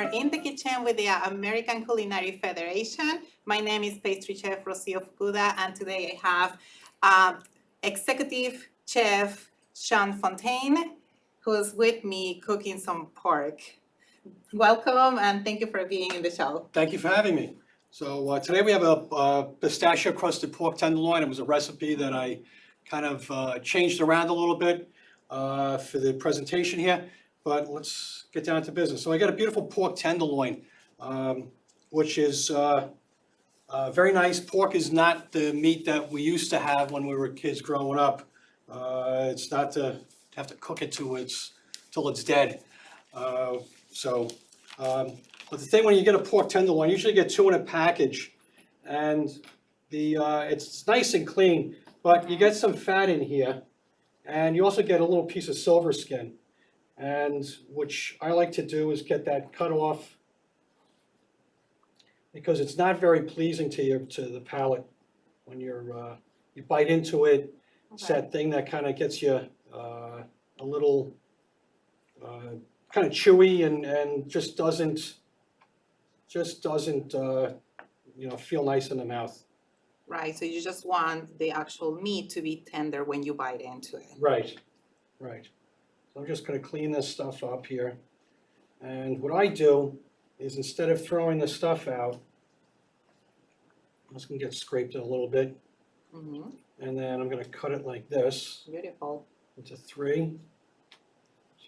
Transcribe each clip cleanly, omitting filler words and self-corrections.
We're in the kitchen with the American Culinary Federation. My name is pastry chef Rocio Fukuda, and today I have Executive Chef Sean Fountaine, who's with me cooking some pork. Welcome, and thank you for being in the show. Thank you for having me. So today we have a pistachio crusted pork tenderloin. It was a recipe that I kind of changed around a little bit for the presentation here, but let's get down to business. So I got a beautiful pork tenderloin, which is very nice. Pork is not the meat that we used to have when we were kids growing up. It's not to have to cook it till it's dead. But the thing when you get a pork tenderloin, you usually get 2 in a package, and it's nice and clean, but you get some fat in here, and you also get a little piece of silver skin. And which I like to do is get that cut off, because it's not very pleasing to the palate when you bite into it. Okay. It's that thing that kind of gets you a little kind of chewy and just doesn't feel nice in the mouth. Right, so you just want the actual meat to be tender when you bite into it. Right. So I'm just going to clean this stuff up here. And what I do is, instead of throwing the stuff out, I'm just going to get scraped a little bit. Mm-hmm. And then I'm going to cut it like this. Beautiful. Into 3,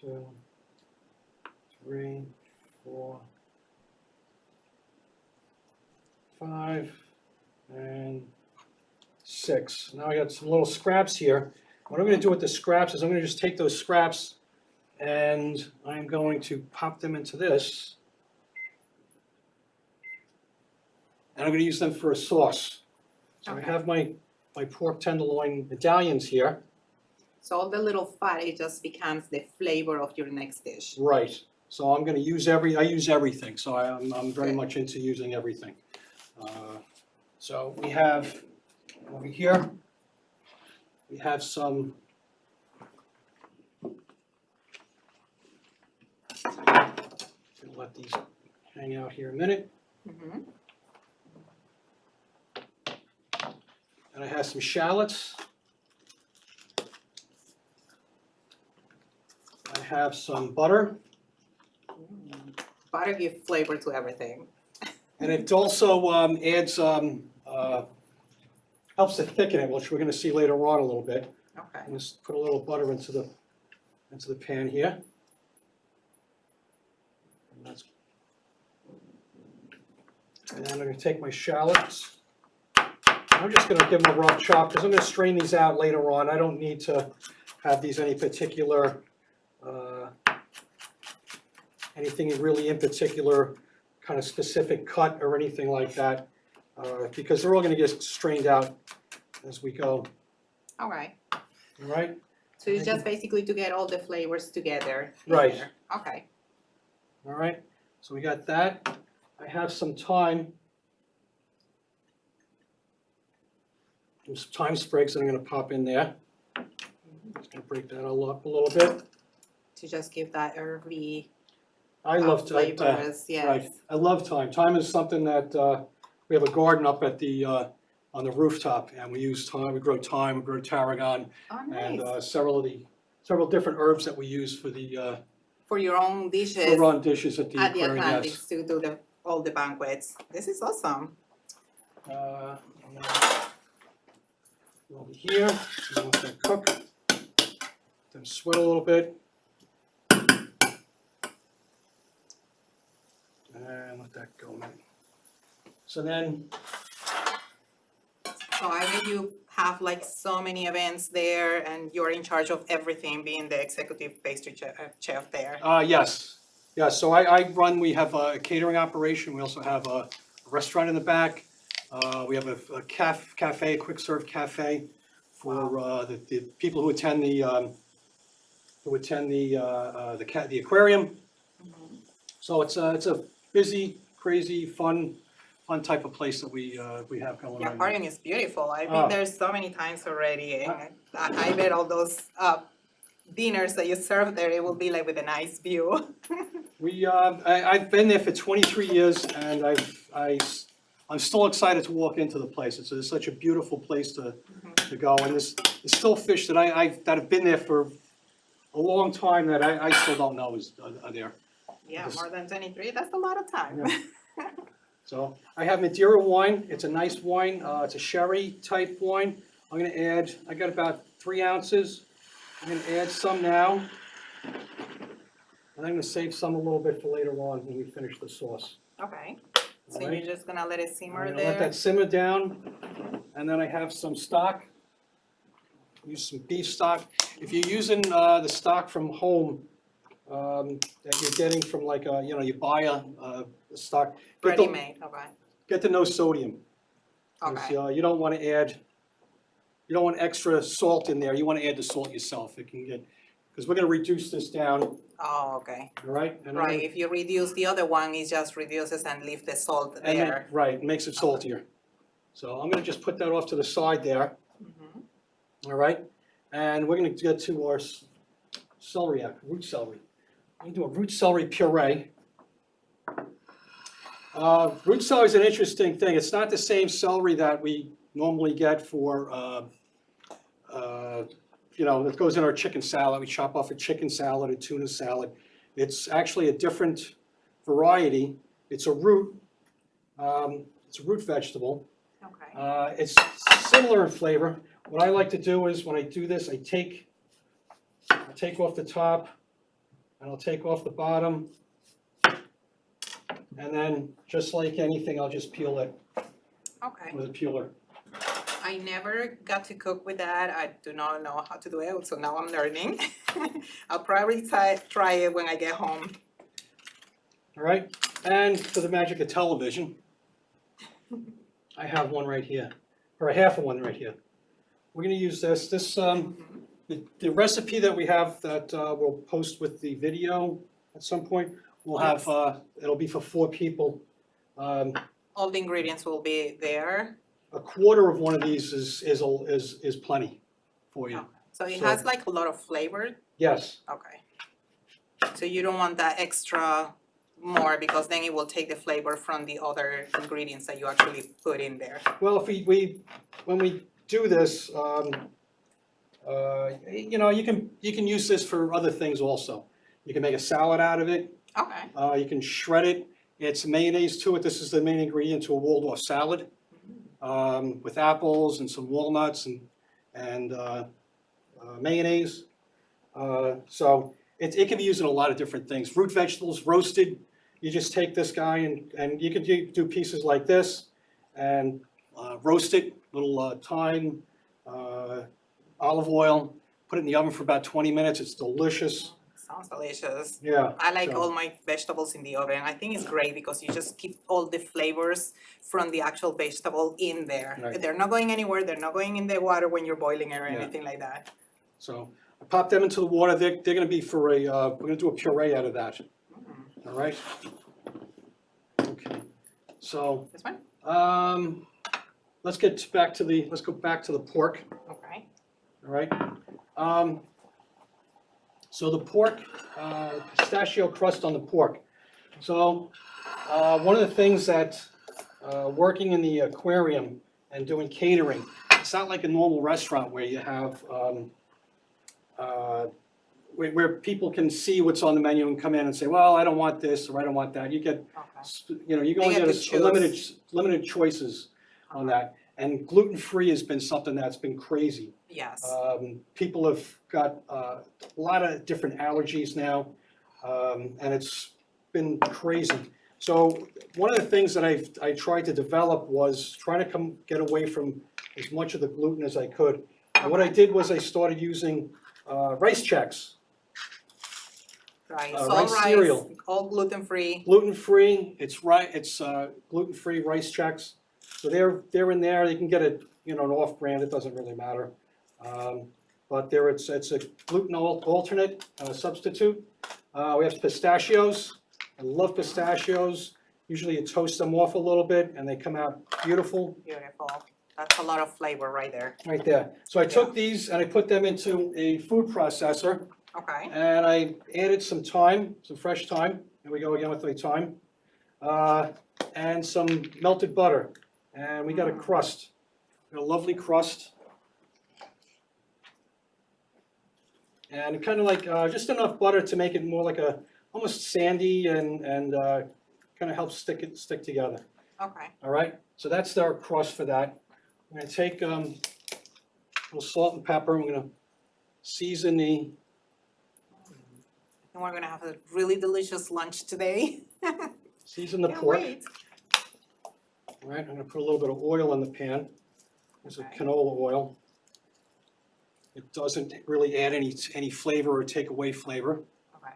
2, 3, 4, 5, and 6. Now I got some little scraps here. What I'm going to do with the scraps is I'm going to just take those scraps and I'm going to pop them into this. And I'm going to use them for a sauce. So okay. I have my pork tenderloin medallions here. So all the little fat, it just becomes the flavor of your next dish. Right. So I'm going to use I use everything. So I'm very much into using everything. So we have over here, we have some gonna let these hang out here a minute. Mm-hmm. And I have some shallots. I have some butter. Butter gives flavor to everything. And it also adds, helps to thicken it, which we're going to see later on a little bit. Okay. Just put a little butter into the pan here. And then I'm going to take my shallots. I'm just going to give them a rough chop, because I'm going to strain these out later on. I don't need to have these any particular, anything really in particular kind of specific cut or anything like that, because they're all going to get strained out as we go. All right. All right. So it's just basically to get all the flavors together. Right. Here. Okay. All right. So we got that. I have some thyme. Some thyme sprigs that I'm going to pop in there. Just going to break that all up a little bit. To just give that herby. I love flavors, yes. Right. I love thyme. Thyme is something that we have a garden up at the on the rooftop, and we use thyme. We grow thyme, we grow tarragon, nice. And several different herbs that we use for your own dishes. For our own dishes at the Atlantic yes. to do all the banquets. This is awesome. Over here, so let them cook. Let them sweat a little bit. And let that go a minute. So then. So I know you have like so many events there, and you're in charge of everything, being the executive pastry chef there. Yes. So we have a catering operation. We also have a restaurant in the back. We have a cafe, a quick serve cafe for the people who attend the aquarium. Mm-hmm. So it's a busy, crazy, fun type of place that we have going on. The aquarium is beautiful. I've been there so many times already, and I bet all those dinners that you serve there, it will be like with a nice view. I've been there for 23 years, and I'm still excited to walk into the place. It's such a beautiful place to go, and there's still fish that that have been there for a long time that I still don't know are there. Yeah, more than 23, that's a lot of time. Yeah. So I have Madeira wine. It's a nice wine. It's a sherry type wine. I'm gonna add, I got about 3 ounces. I'm gonna add some now. And I'm gonna save some a little bit for later on when we finish the sauce. Okay, so All right. you're just gonna let it simmer I'm gonna there? let that simmer down, and then I have some stock. Use some beef stock. If you're using the stock from home that you're getting from like you buy a stock. Ready-made, okay. Get the no sodium. 'Cause, Okay. you don't want to add. You don't want extra salt in there. You want to add the salt yourself. It can get because we're gonna reduce this down. Oh, okay. All right. And Right, if you reduce the other one, it just reduces and leave the salt there. Right, it makes it saltier. So I'm gonna just put that off to the side there. Mhm. All right, and we're gonna get to our celery, root celery. I'm gonna do a root celery puree. Root celery is an interesting thing. It's not the same celery that we normally get for, that goes in our chicken salad. We chop off a chicken salad, a tuna salad. It's actually a different variety. It's a root. It's a root vegetable. Okay. It's similar in flavor. What I like to do is when I do this, I'll take off the top and I'll take off the bottom. And then, just like anything, I'll just peel it Okay. with a peeler. I never got to cook with that. I do not know how to do it, so now I'm learning. I'll probably try it when I get home. All right, and for the magic of television, I have one right here, or a half of one right here. We're gonna use this. The recipe that we have that we'll post with the video at some point, we'll have, it'll be for 4 people. All the ingredients will be there. A quarter of one of these is plenty for you. So it So- has like a lot of flavor. Yes, Okay. So you don't want that extra more because then it will take the flavor from the other ingredients that you actually put in there. well, if when we do this, you can use this for other things also. You can make a salad out of it. Okay. You can shred it. It's mayonnaise to it. This is the main ingredient to a Waldorf salad with apples and some walnuts and mayonnaise. So it can be used in a lot of different things. Root vegetables, roasted. You just take this guy and you can do pieces like this and roast it, little thyme, olive oil, put it in the oven for about 20 minutes. It's delicious. Sounds delicious. Yeah. I like so- all my vegetables in the oven. I think it's great because you just keep all the flavors from the actual vegetable in there. Right. They're not going anywhere. They're not going in the water when you're boiling it or Yeah. anything like that. So I pop them into the water. They're gonna be for we're gonna do a puree out of that. All right? Okay. So, This one? let's go back to the pork, Okay. all right? So the pork, pistachio crust on the pork. So, one of the things that, working in the aquarium and doing catering, it's not like a normal restaurant where you have, where people can see what's on the menu and come in and say, well, I don't want this or I don't want that. You get, Okay. you They only get get to limited choices on that. And gluten-free has been something that's been crazy. Yes. People have got a lot of different allergies now, and it's been crazy. So one of the things that I tried to develop was trying to get away from as much of the gluten as I could. And what I did was I started using rice checks. Right. rice All rice, cereal. all gluten-free. Gluten-free, it's gluten-free rice checks. So they're in there. You can get an off-brand. It doesn't really matter. But it's a gluten alternate substitute. We have pistachios. I love pistachios. Usually you toast them off a little bit and they come out beautiful Beautiful. That's a lot of flavor right there. right there. So I took these and I put them into a food processor Okay. and I added some thyme, some fresh thyme. Here we go again with the thyme. And some melted butter. And we got a crust, a lovely crust. And kind of like just enough butter to make it more like a almost sandy and kind of helps stick together. Okay. All right, so that's our crust for that. I'm gonna take a little salt and pepper. I'm gonna season the. And we're gonna have a really delicious lunch today. Season the Can't pork. wait. All right, I'm gonna put a little bit of oil in the pan. There's a Okay. canola oil. It doesn't really add any flavor or take away flavor. Okay.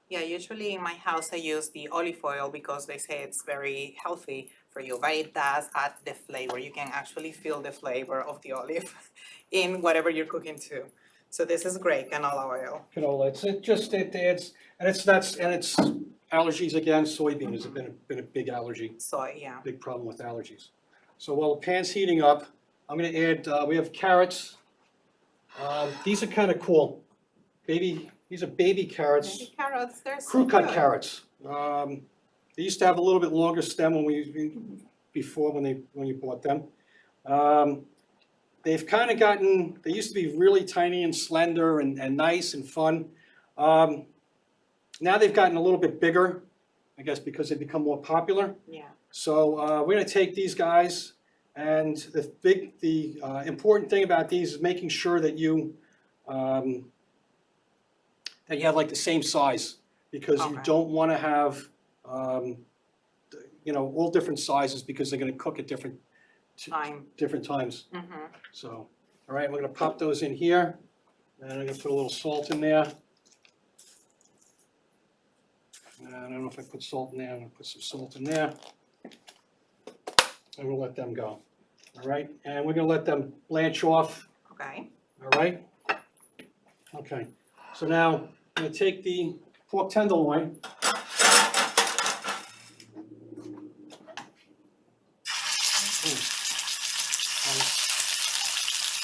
Yeah, usually in my house I use the olive oil because they say it's very healthy for you, but it does add the flavor. You can actually feel the flavor of the olive in whatever you're cooking too. So this is great, canola oil. Canola, it adds, and it's allergies again. Soybeans have been a big allergy, Soy, yeah. big problem with allergies. So while the pan's heating up, I'm gonna add, we have carrots. These are kind of cool. These are baby carrots, Maybe carrots, they're so crew cut good. carrots. They used to have a little bit longer stem before when you bought them. They've kind of gotten, they used to be really tiny and slender and nice and fun. Now they've gotten a little bit bigger, I guess because they've become more popular. Yeah. So we're gonna take these guys, and the important thing about these is making sure that you have like the same size, because you Okay. don't wanna have, all different sizes, because they're gonna cook at different times. Mm-hmm. So, all right, we're gonna pop those in here, and I'm gonna put a little salt in there. And I don't know if I put salt in there, I'm gonna put some salt in there. And we'll let them go, all right? And we're gonna let them blanch off, Okay. all right? Okay, so now I'm gonna take the pork tenderloin.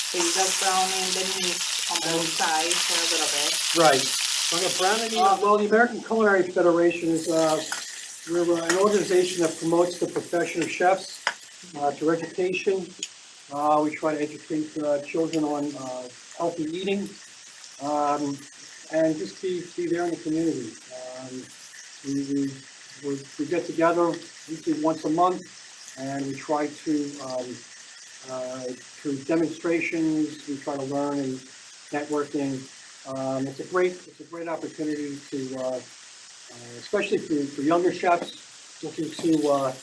So you just browning the meat on both sides for a little bit. Right. So I'm gonna brown it. Well, the American Culinary Federation is, we're an organization that promotes the profession of chefs through education. We try to educate children on healthy eating, and just be there in the community. We get together usually once a month, and we try to, through demonstrations, we try to learn and networking. It's a great opportunity to, especially for younger chefs looking to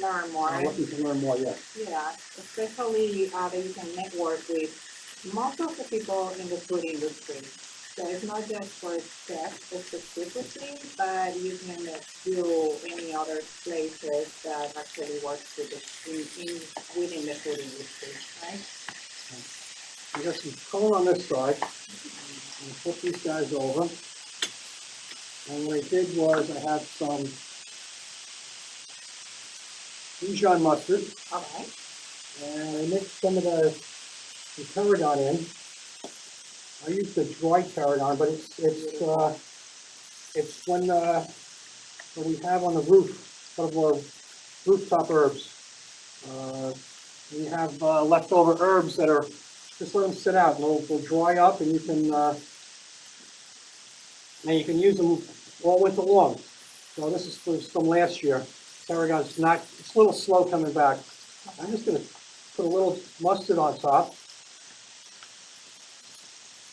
Learn more. learn more. Yeah. Yeah, especially that you can network with most of the people in the food industry. So it's not just for chefs specifically, but you can do any other places that actually works with within the food industry, right? We got some color on this side. I'm gonna flip these guys over. And what I did was I have some Dijon mustard, Okay. and I mixed some of the tarragon in. I used the dry tarragon, but it's when we have on the roof of our rooftop herbs. We have leftover herbs that are, just let them sit out, and they'll dry up, and you can use them all winter long. So this is from last year. Tarragon's it's a little slow coming back. I'm just gonna put a little mustard on top.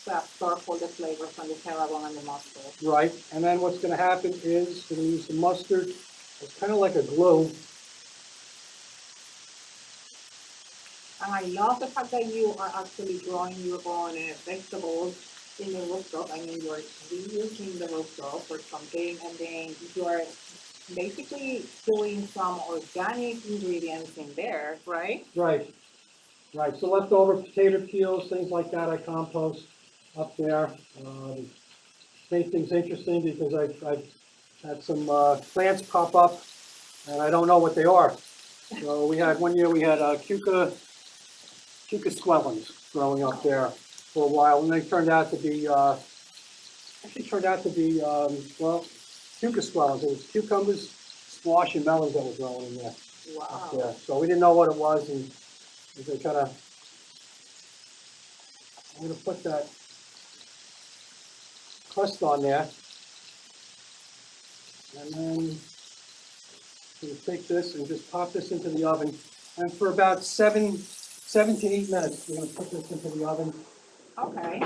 To absorb all the flavors from the tarragon and the mustard. Right, and then what's gonna happen is we're gonna use the mustard. It's kind of like a glue. And I love the fact that you are actually growing your own vegetables in the rooftop. I mean, you're reusing the rooftop for something, and then you are basically doing some organic ingredients in there, right? Right. So leftover potato peels, things like that, I compost up there. Make things interesting because I've had some plants pop up, and I don't know what they are. So one year we had cuca squellins growing up there. for a while, and they turned out to be, well, cucumber swells. It was cucumbers, squash, and melons that were growing in there. Wow. Yeah, so we didn't know what it was, and they kind of, I'm gonna put that crust on there. And then we'll take this and just pop this into the oven. And for about 7 to 8 minutes, we're gonna put this into the oven. Okay,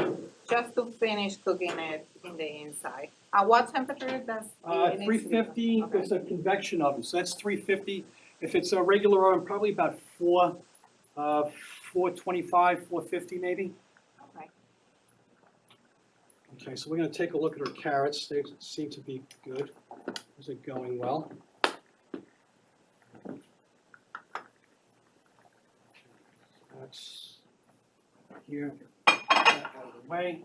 just to finish cooking it in the inside. At what temperature does it need to be? 350, Okay. it's a convection oven, so that's 350. If it's a regular oven, probably about 425, 450 maybe. Okay. Okay, so we're gonna take a look at our carrots. They seem to be good. Is it going well? That's here, get that out of the way.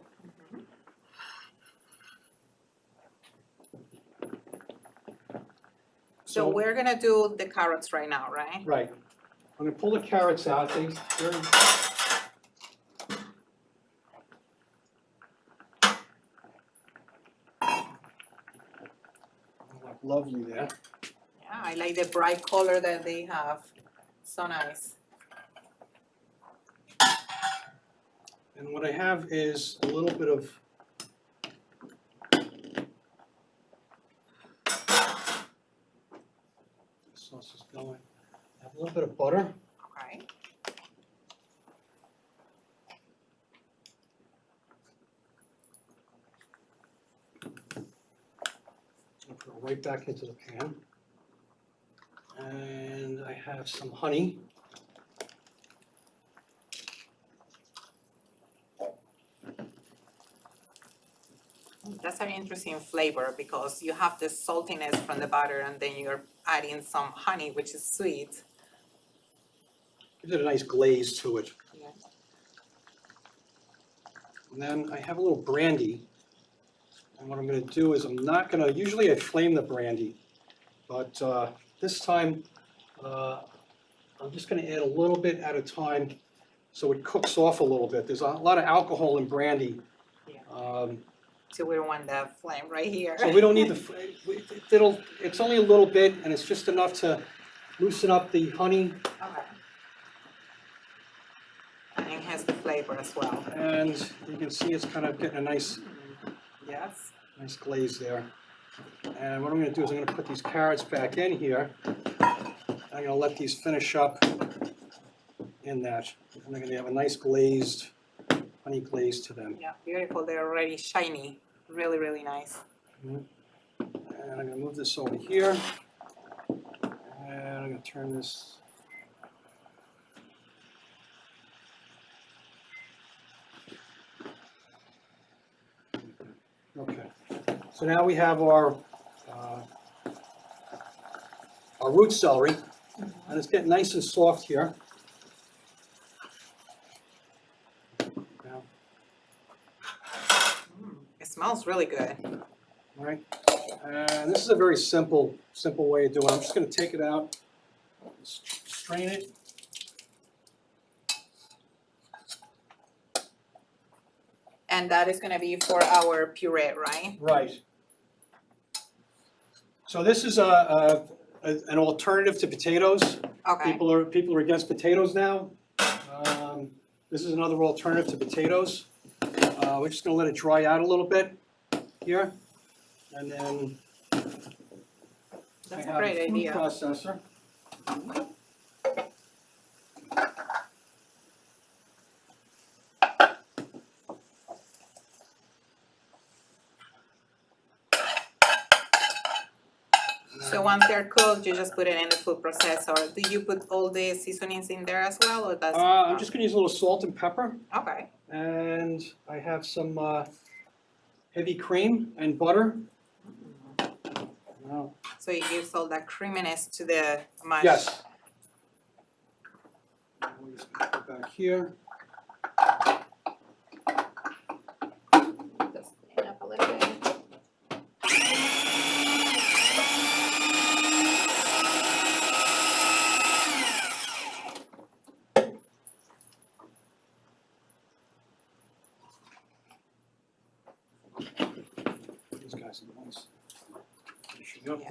So we're gonna do the carrots right now, right? Right. I'm gonna pull the carrots out. They're lovely there. Yeah, I like the bright color that they have. So nice. And what I have is a little bit of sauce is going. I have a little bit of butter. Okay. I'll put it right back into the pan. And I have some honey. That's an interesting flavor because you have the saltiness from the butter and then you're adding some honey, which is sweet. Gives it a nice glaze to it. Yeah. And then I have a little brandy. And what I'm gonna do is usually I flame the brandy, but this time I'm just gonna add a little bit at a time so it cooks off a little bit. There's a lot of alcohol in brandy. Yeah. So we don't want that flame right here. So we don't need it's only a little bit, and it's just enough to loosen up the honey. Okay. And it has the flavor as well. And you can see it's kind of getting a nice Yes. glaze there. And what I'm gonna do is I'm gonna put these carrots back in here. I'm gonna let these finish up in that. And they're gonna have a nice glazed, honey glaze to them. Yeah, beautiful. They're already shiny. Really, really nice. And I'm gonna move this over here. And I'm gonna turn this. Okay, so now we have our root celery, and it's getting nice and soft here. Now, It smells really good. all right, and this is a very simple way of doing it. I'm just going to take it out, strain it. And that is gonna be for our puree, right? Right. So this is an alternative to potatoes. Okay. People are against potatoes now. This is another alternative to potatoes. We're just gonna let it dry out a little bit here, and then That's I a have great a food idea. processor. So once they're cooked, you just put it in the food processor. Do you put all the seasonings in there as well, or does? I'm just gonna use a little salt and pepper, Okay. and I have some heavy cream and butter. Wow. So it gives all that creaminess to the mash. Yes. We'll just put it back here. Just clean up a little bit.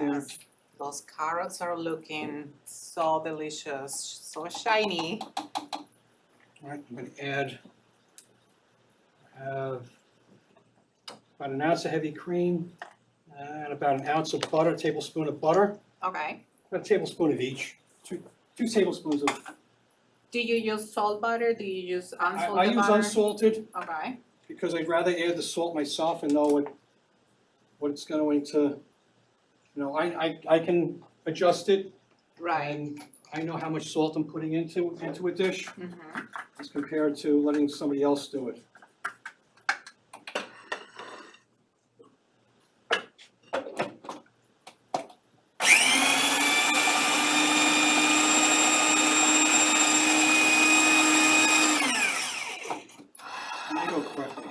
Yes, those carrots are looking so delicious, so shiny. All right, I'm gonna add, I have about an ounce of heavy cream and about an ounce of butter, a tablespoon of butter, Okay. a tablespoon of each, two tablespoons of, Do you use salt butter? Do you use unsalted I use butter? unsalted Okay. because I'd rather add the salt myself and know what it's going to, I can adjust it. Right. And I know how much salt I'm putting into a dish Mm-hmm. as compared to letting somebody else do it. There you go, correctly.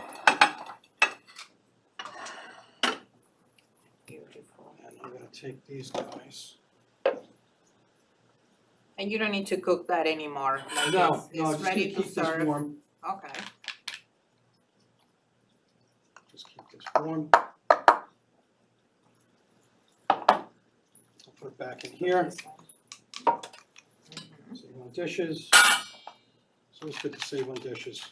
Beautiful. And I'm gonna take these guys. And you don't need to cook that anymore. Like No, it's just ready gonna to keep this serve. warm. Okay. Just keep this warm. I'll put it back in here. This one. Mhm. Save on dishes. It's always good to save on dishes.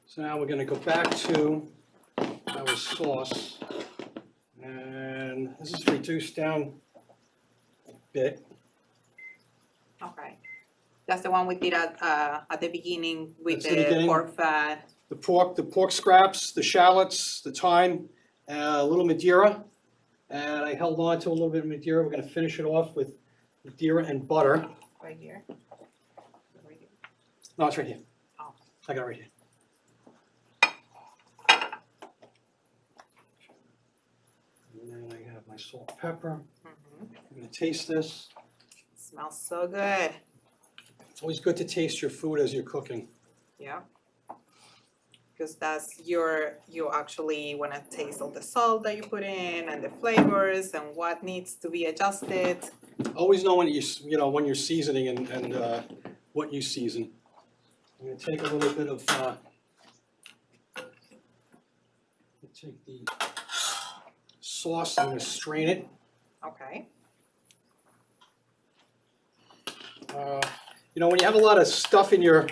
So now we're gonna go back to our sauce. And this is reduced down a bit. Okay. That's the one we did at the beginning with That's the the beginning? pork fat. The pork scraps, the shallots, the thyme, a little Madeira. And I held on to a little bit of Madeira. We're gonna finish it off with Madeira and butter. Right here. Right here. No, it's right here. Oh. I got it right here. And then I have my salt, pepper. Mhm. I'm gonna taste this. Smells so good. It's always good to taste your food as you're cooking. Yeah. Because you actually want to taste all the salt that you put in and the flavors and what needs to be adjusted. Always know when when you're seasoning and what you season. I'm gonna take a little bit of, take the sauce, I'm gonna strain it. Okay. When you have a lot of stuff in your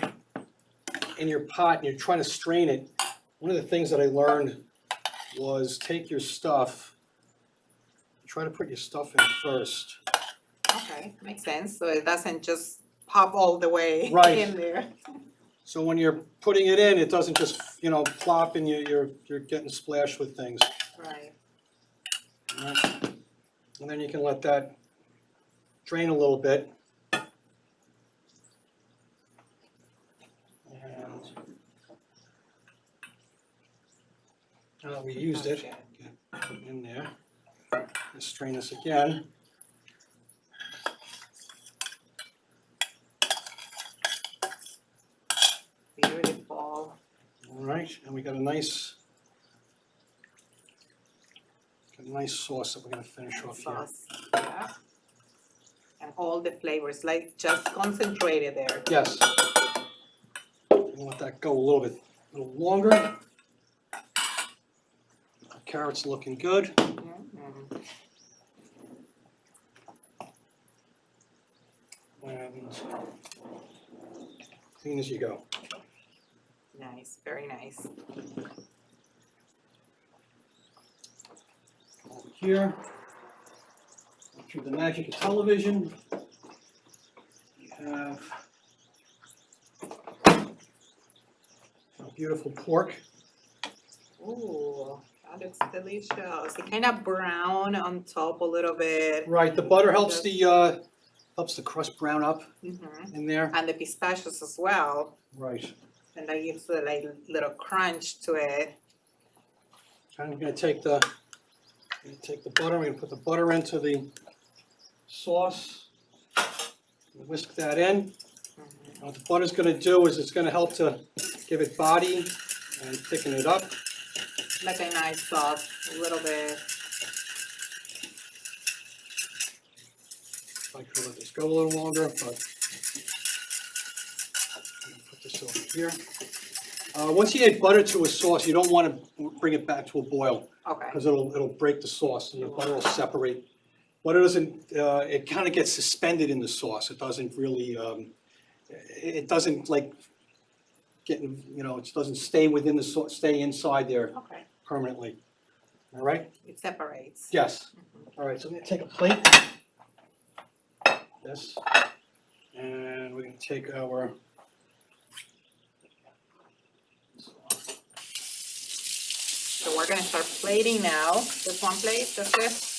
pot and you're trying to strain it, one of the things that I learned was take your stuff, try to put your stuff in first. Okay, makes sense. So it doesn't just pop all the way Right. in there. So when you're putting it in, it doesn't just, plop and you're getting splashed with things. Right. Right. And then you can let that drain a little bit. And now that we used it, get it in there. Let's strain this again. Beautiful. All right, and we got a nice sauce that we're gonna finish off here. Sauce. Yeah. And all the flavors, like just concentrated there. Yes. We'll let that go a little longer. Carrots looking good. Mhm. And clean as you go. Nice, very nice. Over here, through the magic of television, we have a beautiful pork. Ooh, that looks delicious. It kind of brown on top a little bit. Right, the butter helps the crust brown up Mhm. in there. And the pistachios as well. Right. And that gives a like little crunch to it. I'm gonna take the butter, I'm gonna put the butter into the sauce. Whisk that in. Mhm. What the butter's gonna do is it's gonna help to give it body and thicken it up. Like a nice sauce, a little bit. I could let this go a little longer, but I'm gonna put this over here. Once you add butter to a sauce, you don't want to bring it back to a boil Okay. because it'll break the sauce and the butter will separate. Butter doesn't, it kind of gets suspended in the sauce. It doesn't really, it doesn't like get, it doesn't stay within the sauce, stay inside there Okay. permanently. All right? It separates. Yes. All right, so I'm gonna take a plate. This. And we're gonna take our So we're gonna start plating now. Just one plate, that's it?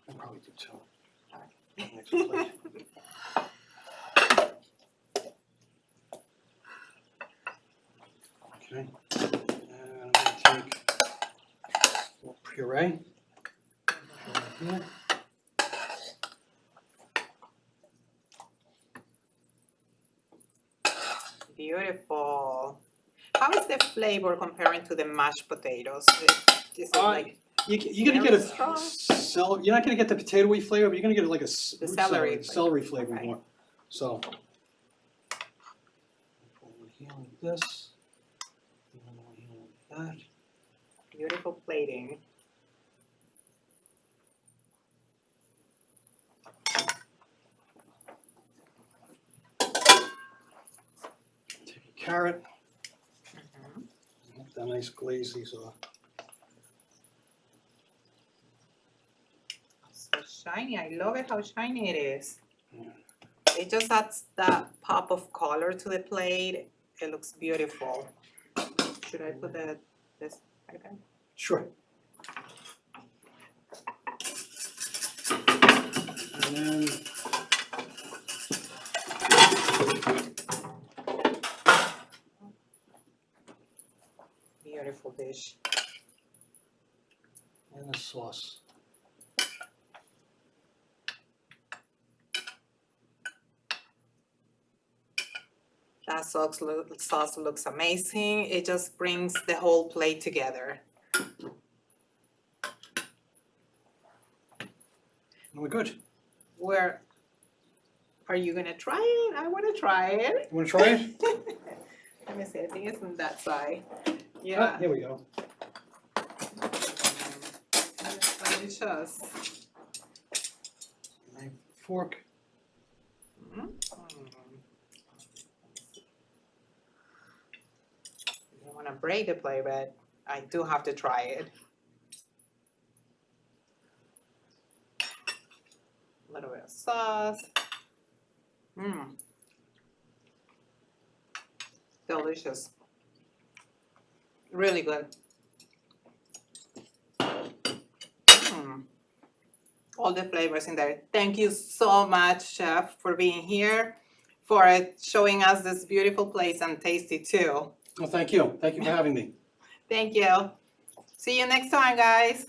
I'll probably do two. Next plate. Okay, and I'm gonna take a little puree. Here. Beautiful. How is the flavor comparing to the mashed potatoes? Is it like You're gonna get very strong? you're not gonna get the potatoey flavor, but you're gonna get like a The celery celery flavor Okay. more. So. Put one here like this. And one here like that. beautiful plating? Take a carrot. That nice glaze these are. So shiny. I love it how shiny it is. Yeah. It just adds that pop of color to the plate. It looks beautiful. Should I put this? Okay. Sure. And then Beautiful dish. and the sauce. That sauce looks amazing. It just brings the whole plate together. And we're good. Where are you gonna try it? I wanna try it. You wanna try it? Let me see. I think it's on that side. Ah, Yeah. here we go. It's delicious. Knife, fork. Mm. I don't want to break the plate, but I do have to try it. A little bit of sauce. Mmm. Delicious. Really good. All the flavors in there. Thank you so much, Chef, for being here, for showing us this beautiful place and tasty too. Well, thank you. Thank you for having me. Thank you. See you next time, guys.